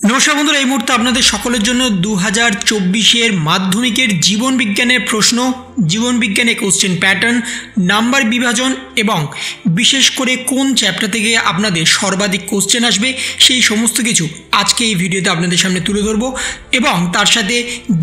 নমস্কার বন্ধুরা, এই মুহূর্তে আপনাদের সকলের জন্য 2024-এর মাধ্যমিকের জীবন বিজ্ঞানের প্রশ্ন, জীবন বিজ্ঞানে কোশ্চেন প্যাটার্ন, নাম্বার বিভাজন এবং বিশেষ করে কোন চ্যাপ্টার থেকে আপনাদের সর্বাধিক কোশ্চেন আসবে সেই সমস্ত কিছু আজকে এই ভিডিওতে আপনাদের সামনে তুলে ধরবো। এবং তার সাথে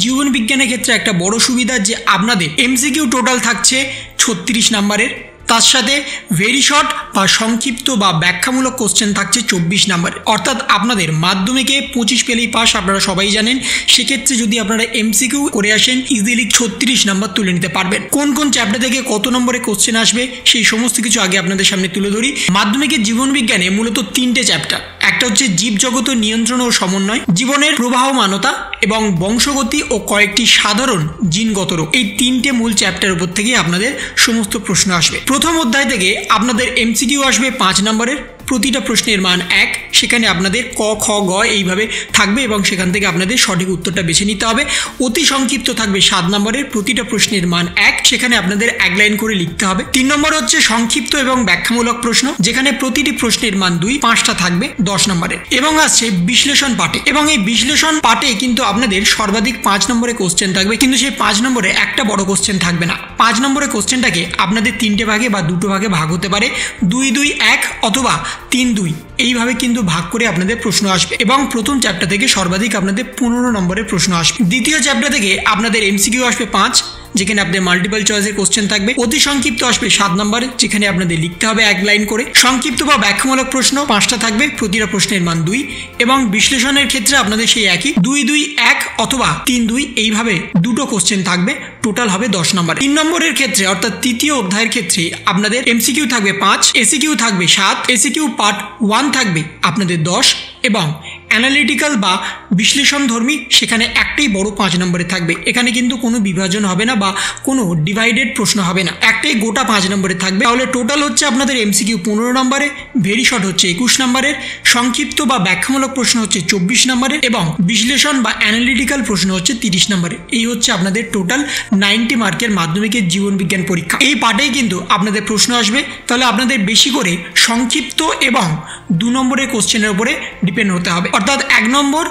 জীবন বিজ্ঞানের ক্ষেত্রে একটা বড় সুবিধা যে আপনাদের এমসিকিউ টোটাল থাকছে 36 নাম্বারের, তার সাথে ভেরি শর্ট বা সংক্ষিপ্ত বা ব্যাখ্যামূলক কোশ্চেন থাকছে 24 নাম্বার। অর্থাৎ আপনাদের মাধ্যমিকে 25 পেলেই পাস, আপনারা সবাই জানেন। সেক্ষেত্রে যদি আপনারা এমসিকিউ করে আসেন ইজিলি 36 নাম্বার তুলে নিতে পারবেন। কোন কোন চ্যাপ্টার থেকে কত নম্বরে কোশ্চেন আসবে সেই সমস্ত কিছু আগে আপনাদের সামনে তুলে ধরি। মাধ্যমিকের জীবন বিজ্ঞানে মূলত 3টে চ্যাপ্টার। একটা হচ্ছে জীবজগত নিয়ন্ত্রণ ও সমন্বয়, জীবনের প্রবাহমানতা এবং বংশগতি ও কয়েকটি সাধারণ জিনগত রোগ। এই 3টে মূল চ্যাপ্টার উপর থেকে আপনাদের সমস্ত প্রশ্ন আসবে। প্রথম অধ্যায় থেকে আপনাদের এমসিকিউ আসবে 5 নম্বরের, প্রতিটা প্রশ্নের মান 1। সেখানে আপনাদের ক, খ, গ এইভাবে থাকবে এবং সেখান থেকে আপনাদের সঠিক উত্তরটা বেছে নিতে হবে। অতি সংক্ষিপ্ত থাকবে 7 নম্বরের, প্রতিটা প্রশ্নের মান 1। সেখানে আপনাদের 1 লাইন করে লিখতে হবে। 3 নম্বর হচ্ছে সংক্ষিপ্ত এবং ব্যাখ্যামূলক প্রশ্ন, যেখানে প্রতিটি প্রশ্নের মান 2, 5টা থাকবে 10 নম্বরের। এবং আসছে বিশ্লেষণ পাঠে, এবং এই বিশ্লেষণ পাঠে কিন্তু আপনাদের সর্বাধিক 5 নম্বরে কোশ্চেন থাকবে, কিন্তু সেই 5 নম্বরে একটা বড় কোশ্চেন থাকবে না। 5 নম্বরের কোশ্চেনটাকে আপনাদের 3টে ভাগে বা 2টো ভাগে ভাগ হতে পারে, 2-2-1 অথবা 3-2 এইভাবে কিন্তু ভাগ করে আপনাদের প্রশ্ন আসবে। এবং প্রথম চ্যাপ্টার থেকে সর্বাধিক আপনাদের 15 নম্বরের প্রশ্ন আসবে। দ্বিতীয় চ্যাপ্টার থেকে আপনাদের এমসিকিউ আসবে 5, যেখানে আপনাদের মাল্টিপল চয়েসের কোশ্চেন থাকবে। অতি সংক্ষিপ্ত আসবে 7 নম্বর, যেখানে আপনাদের লিখতে হবে 1 লাইন করে। সংক্ষিপ্ত বা ব্যাখ্যামূলক প্রশ্ন 5টা থাকবে, প্রতিটা প্রশ্নের মান 2। এবং বিশ্লেষণের ক্ষেত্রে আপনাদের সেই একই 2-2-1 অথবা 3-2 এইভাবে 2টো কোশ্চেন থাকবে, টোটাল হবে 10 নম্বর। 3 নম্বরের ক্ষেত্রে অর্থাৎ তৃতীয় অধ্যায়ের ক্ষেত্রে আপনাদের এমসিকিউ থাকবে 5, এসিকিউ থাকবে 7, এসিকিউ পার্ট 1 থাকবে আপনাদের 10 এবং অ্যানালিটিক্যাল বা বিশ্লেষণধর্মী সেখানে একটাই বড় 5 নম্বরে থাকবে। এখানে কিন্তু কোনো বিভাজন হবে না বা কোনো ডিভাইডেড প্রশ্ন হবে না, একটাই গোটা 5 নম্বরে থাকবে। তাহলে টোটাল হচ্ছে আপনাদের এমসিকিউ 15 নম্বরে, ভেরি শর্ট হচ্ছে 21 নম্বরের, সংক্ষিপ্ত বা ব্যাখ্যামূলক প্রশ্ন হচ্ছে 24 নম্বরের এবং বিশ্লেষণ বা অ্যানালিটিক্যাল প্রশ্ন হচ্ছে 30 নম্বরে। এই হচ্ছে আপনাদের টোটাল 90 মার্কের মাধ্যমিকের জীবন বিজ্ঞান পরীক্ষা। এই পার্টেই কিন্তু আপনাদের প্রশ্ন আসবে। তাহলে আপনাদের বেশি করে সংক্ষিপ্ত এবং 2 নম্বরের কোশ্চেনের উপরে ডিপেন্ড হতে হবে। অর্থাৎ 1 নম্বর,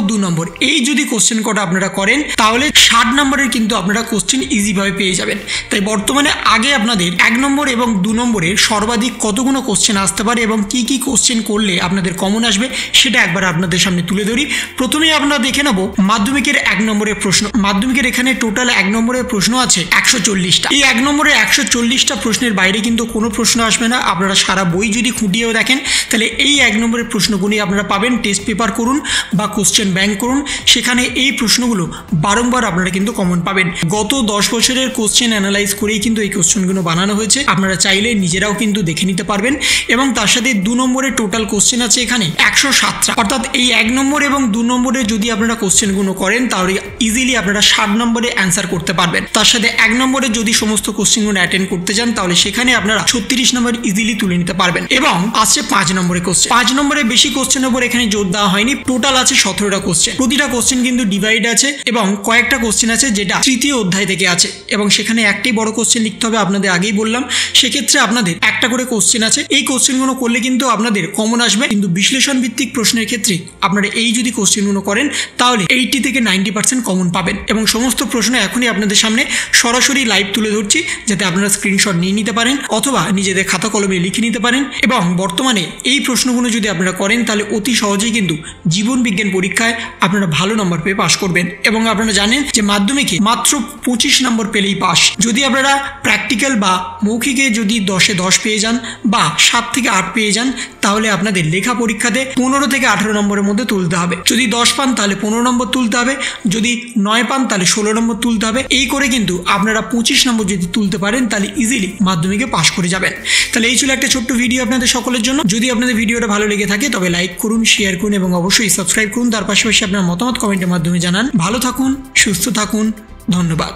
2 নম্বর এই যদি কোশ্চেন কটা আপনারা করেন তাহলে 60 নম্বরের কিন্তু আপনারা কোশ্চেন ইজিভাবে পেয়ে যাবেন। তাই বর্তমানে আগে আপনাদের 1 নম্বর এবং 2 নম্বরের সর্বাধিক কতগুলো কোশ্চেন আসতে পারে এবং কি কি কোশ্চেন করলে আপনাদের কমন আসবে সেটা একবার আপনাদের সামনে তুলে ধরি। প্রথমেই আমরা দেখে নেব মাধ্যমিকের 1 নম্বরের প্রশ্ন। মাধ্যমিকের এখানে টোটাল 1 নম্বরের প্রশ্ন আছে 140টা। এই 1 নম্বরের 140টা প্রশ্নের বাইরে কিন্তু কোনো প্রশ্ন আসবে না। আপনারা সারা বই যদি খুঁটিয়েও দেখেন তাহলে এই 1 নম্বরের প্রশ্নগুলি আপনারা পাবেন। টেস্ট পেপার করুন বা কোশ্চেন ব্যাংক করুন, সেখানে এই প্রশ্নগুলো বারংবার আপনারা কিন্তু কমন পাবেন। গত 10 বছরের কোশ্চেন অ্যানালাইজ করেই কিন্তু এই কোশ্চেনগুলো বানানো হয়েছে, আপনারা চাইলে নিজেরাও কিন্তু দেখে নিতে পারবেন। এবং তার সাথে 2 নম্বরের টোটাল কোশ্চেন আছে এখানে 107টা। অর্থাৎ এই 1 নম্বর এবং 2 নম্বরে যদি আপনারা কোশ্চেনগুলো করেন তাহলে ইজিলি আপনারা 60 নম্বরে অ্যান্সার করতে পারবেন। তার সাথে 1 নম্বরে যদি সমস্ত কোশ্চেনগুলো অ্যাটেন্ড করতে চান তাহলে সেখানে আপনারা 36 নম্বর ইজিলি তুলে নিতে পারবেন। এবং আসছে 5 নম্বরের কোশ্চেন। 5 নম্বরে বেশি কোশ্চেনের উপর এখানে জোর দেওয়া হয়নি, টোটাল আছে 17টা কোশ্চেন। প্রতিটা কোশ্চেন কিন্তু ডিভাইড আছে এবং কয়েকটা কোশ্চেন আছে যেটা তৃতীয় অধ্যায় থেকে আছে এবং সেখানে একটাই বড় কোশ্চেন লিখতে হবে, আপনাদের আগেই বললাম। সেক্ষেত্রে আপনাদের একটা করে কোশ্চেন আছে, এই কোশ্চেনগুলো করলে কিন্তু আপনাদের কমন আসবে। কিন্তু বিশ্লেষণ ভিত্তিক প্রশ্নের ক্ষেত্রে আপনারা এই যদি কোশ্চেনগুলো করেন তাহলে 80 থেকে 90% কমন পাবেন। এবং সমস্ত প্রশ্ন এখনই আপনাদের সামনে সরাসরি লাইভ তুলে ধরছি, যাতে আপনারা স্ক্রিনশট নিয়ে নিতে পারেন অথবা নিজেদের খাতা কলমে লিখে নিতে পারেন। এবং বর্তমানে এই প্রশ্নগুলো যদি আপনারা করেন তাহলে অতি সহজেই কিন্তু জীবন বিজ্ঞান পরীক্ষায় আপনারা ভালো নম্বর পেয়ে পাশ করবেন। এবং আপনারা জানেন যে মাধ্যমিকে মাত্র 25 নম্বর পেলেই পাস। যদি আপনারা প্র্যাকটিক্যাল বা মৌখিকে যদি 10-এ 10 পেয়ে যান বা 7 থেকে 8 পেয়ে যান তাহলে আপনাদের লেখা পরীক্ষাতে 15 থেকে 18 নম্বরের মধ্যে তুলতে হবে। যদি 10 পান তাহলে 15 নম্বর তুলতে হবে, যদি 9 পান তাহলে 16 নম্বর তুলতে হবে। এই করে কিন্তু আপনারা 25 নম্বর যদি তুলতে পারেন তাহলে ইজিলি মাধ্যমিকে পাশ করে যাবেন। তাহলে এই ছিল একটা ছোট্ট ভিডিও আপনাদের সকলের জন্য। যদি আপনাদের ভিডিওটা ভালো লেগে থাকে তবে লাইক করুন, শেয়ার করুন এবং অবশ্যই সাবস্ক্রাইব করুন। তার পাশাপাশি আপনার মতামত কমেন্টের মাধ্যমে জানান। ভালো থাকুন, সুস্থ থাকুন, ধন্যবাদ।